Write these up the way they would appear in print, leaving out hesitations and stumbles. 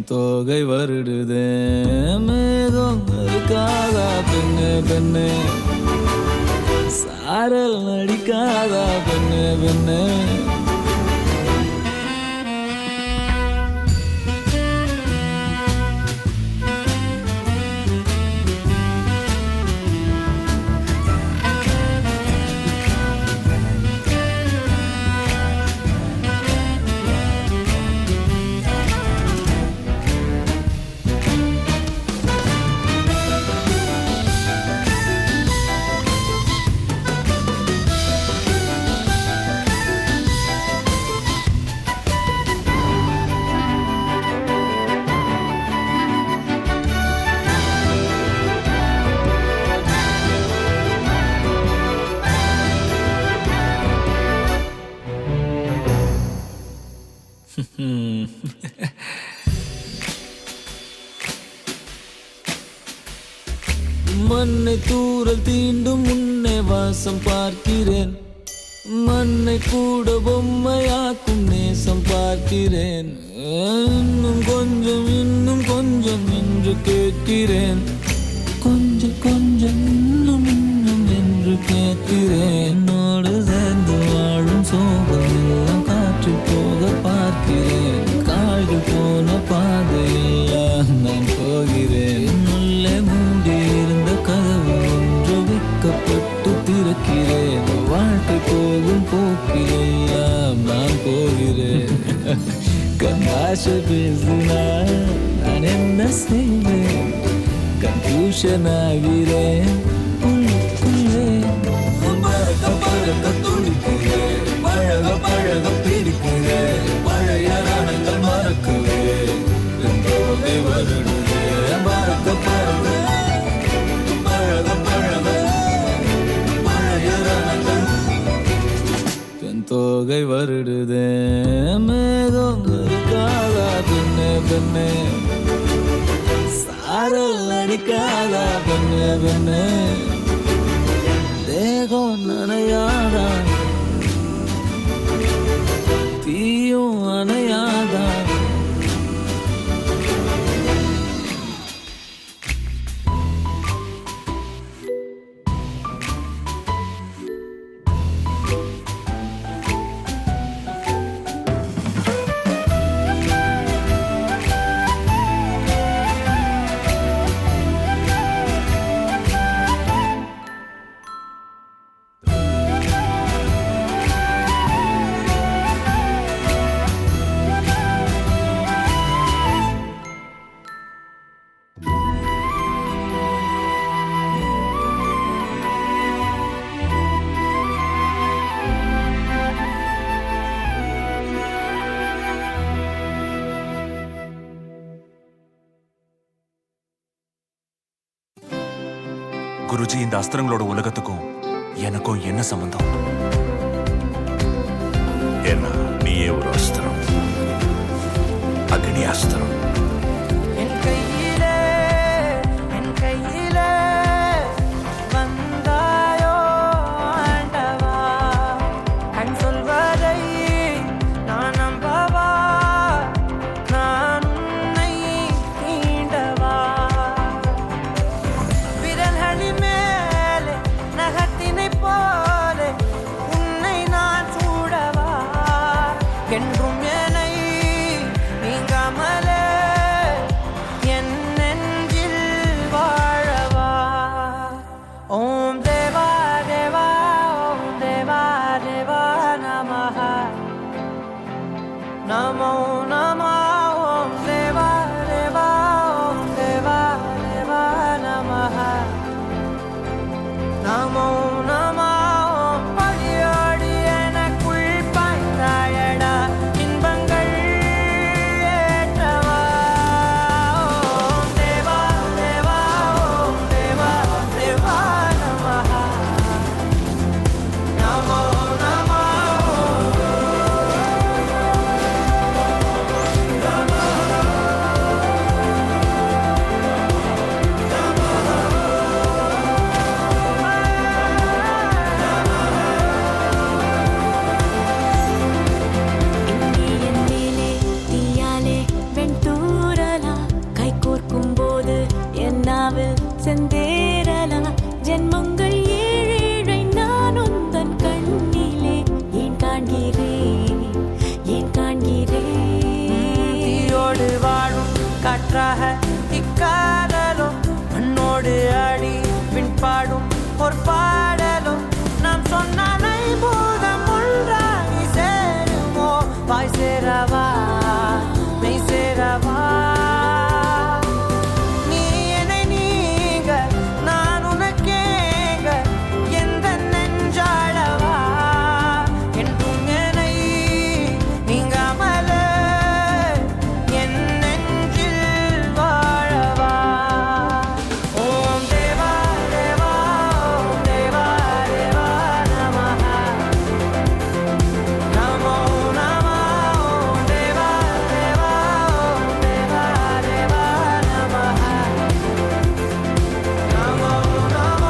தோகை வருடுதே மேகம் இருக்காதா பெண்ணு பெண்ணு சாரல் நடிக்காதா பெண்ணு பெண்ணு மண்ணை தூரல் தீண்டும் முன்னே வாசம் பார்க்கிறேன் மண்ணை கூட பொம்மையாக்கும் நேசம் பார்க்கிறேன் இன்னும் கொஞ்சம் என்று கேட்கிறேன் கொஞ்சம் கொஞ்சம் இன்னும் என்று கேட்கிறேன் என்னோடு சேர்ந்து வாழும் சோகம் எல்லாம் காற்று போக பார்க்கிறேன் கால்கள் போன பாதையெல்லாம் நான் போகிறேன் உள்ளே மூடி இருந்த கதவு ஒன்று விற்கப்பட்டு திறக்கிறேன் வாழ்க்கை போகும் போக்கிலெல்லாம் நான் போகிறேன் கண்ணாச பேசினால் நான் என்ன செய்வேன் கன்ஃபியூஷன் ஆகிறேன் உள்ளுக்குள்ளே பழக பழக துடிக்கிறேன் பழக பழக பிடிக்கிறேன் பழைய நாணங்கள் மறக்குவேன் தோகை வருடுவேன் பழக பழக பழக பழக பழைய நாணங்கள் தோகை வருடுதே மேகம் இருக்காதா பெண்ணே பெண்ணே சாரல் அடிக்காதா பெண்ணே பெண்ணே தேகம் நனையாதா தீயும் அணையாதா குருஜி, இந்த அஸ்திரங்களோட உலகத்துக்கும் எனக்கும் என்ன சம்பந்தம்? ஏன்னா நீயே ஒரு அஸ்திரம், அக்னி அஸ்திரம். என் கையிலே வந்தாயோ ஆண்டவா, கண் சொல்வதை நான் நம்பவா, நான் உன்னை தீண்டவா, விரல்களின் மேலே நகத்தினை போலே உன்னை நான் சூடவா, என்றும் என்னை நீங்காமலே என் நெஞ்சில் வாழவா. ஓம் தேவா தேவா ஓம் தேவா தேவா நமஹ நமோ நம ஓம் தேவா தேவா ஓம் தேவா தேவா நமஹ நமோ நம ஓம் பழியோடி எனக்குள் பாய்ந்தாயடா இன்ப ஒன்றாக இக்காதலும் மண்ணோடு அடி பின்பாடும் ஒரு பாடலும் நாம் சொன்ன பூதம் ஒன்றாகி சேருமோ வாய் சேரவா மெய் சேரவா நீ என்னை நீங்க நான் உனக்கேங்க எந்த நெஞ்சாளவா என்றும் என்னை நீங்காமல என் நெஞ்சில் வாழவா ஓம் தேவா தேவா ஓம் தேவா தேவா நமஹ நமோ நம ஓம் தேவா தேவா ஓம் தேவா தேவா நமஹ நமோ நம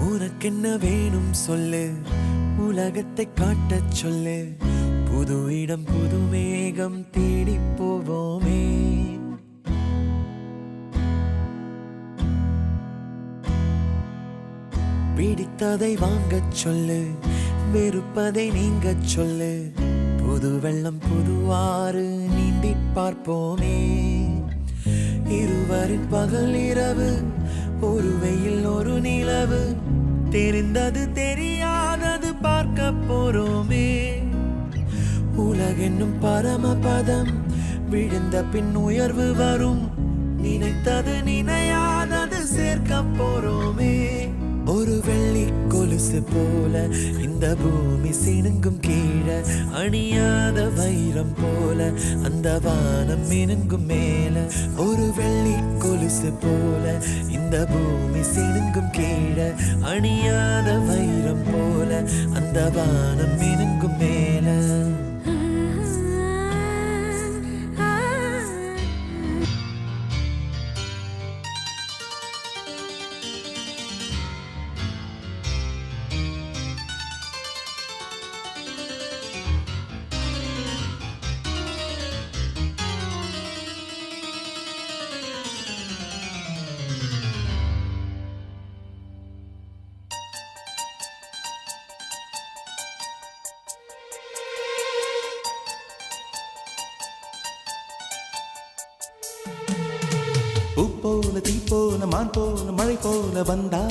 உனக்கென்ன வேணும் சொல்லு உலகத்தை காட்டச் சொல்லு புது இடம் புது மேகம் தேடி போவோமே பிடித்ததை வாங்கச் சொல்லு வெறுப்பதை நீங்கச் சொல்லு புது வெள்ளம் புது ஆறு நீந்தி பார்ப்போமே இருவரின் பகல் இரவு ஒரு வெயில் ஒரு நிலவு தெரிந்தது தெரியாதது பார்க்க போறோமே உலகென்னும் பரமபதம் விழுந்த பின் உயர்வு வரும் நினைத்தது நினையாதது சேர்க்க போறோமே ஒரு வெள்ளி கொலுசு போல இந்த பூமி சினுங்கும் கீழே அணியாத வைரம் போல அந்த வானம் மினுங்கும் மேல ஒரு வெள்ளி கொலுசு போல இந்த பூமி சினுங்கும் கீழே அணியாத வைரம் போல அந்த வானம் மினுங்கும் மேல பூ போல தீ போல மான் போல மழை போல வந்தா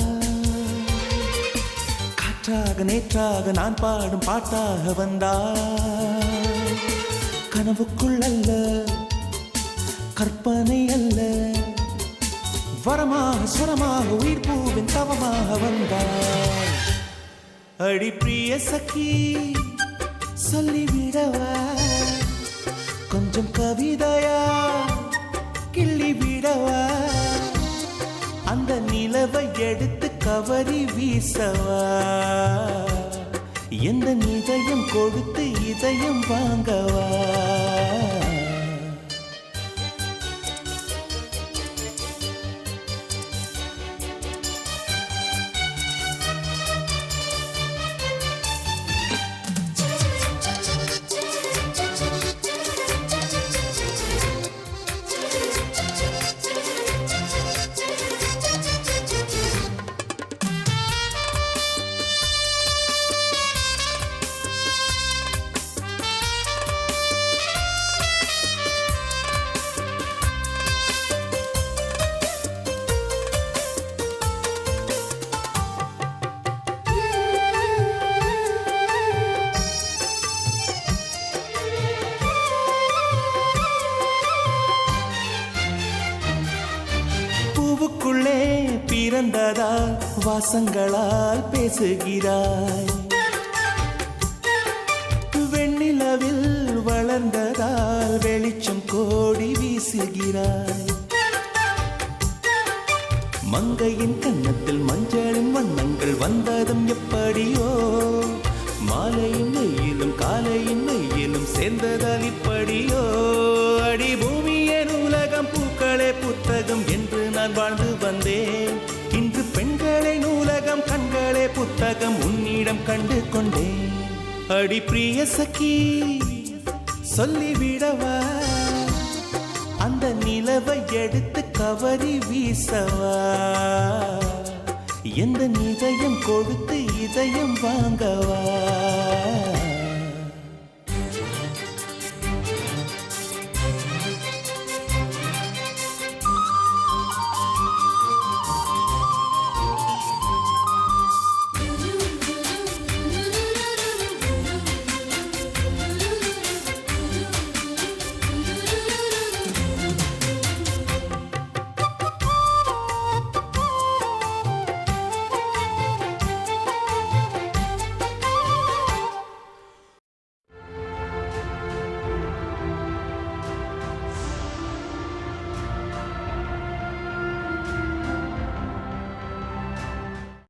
காற்றாக நேற்றாக நான் பாடும் பாட்டாக வந்தா கனவுக்குள் அல்ல கற்பனை அல்ல வரமாக சுரமாக உயிர் பூவின் தவமாக வந்தாள் அடி பிரிய சखी சொல்லிவிடவா கொஞ்சம் கவிதையா கிள்ளி விடவா அந்த நிலவை எடுத்து கவரி வீசவா எந்த இதயம் கொடுத்து இதயம் வாங்கவா பூவுக்குள்ளே பிறந்ததால் வாசங்களால் பேசுகிறாய் வெண்ணிலவில் வளர்ந்ததால் வெளிச்சம் கோடி வீசுகிறாய் மங்கையின் கன்னத்தில் மஞ்சளின் வண்ணங்கள் வந்ததும் எப்படியோ மாலையின் மெய்யிலும் காலையின் மெய்யிலும் சேர்ந்ததால் இப்படியோ அடி பூமியின் உலகம் புத்தகம் உன்னிடம் கண்டு கொண்டேன் அடி பிரிய சகி சொல்லிவிடவா அந்த நிலவை எடுத்து கவரி வீசவா எந்த இதயம் கொடுத்து இதயம் வாங்கவா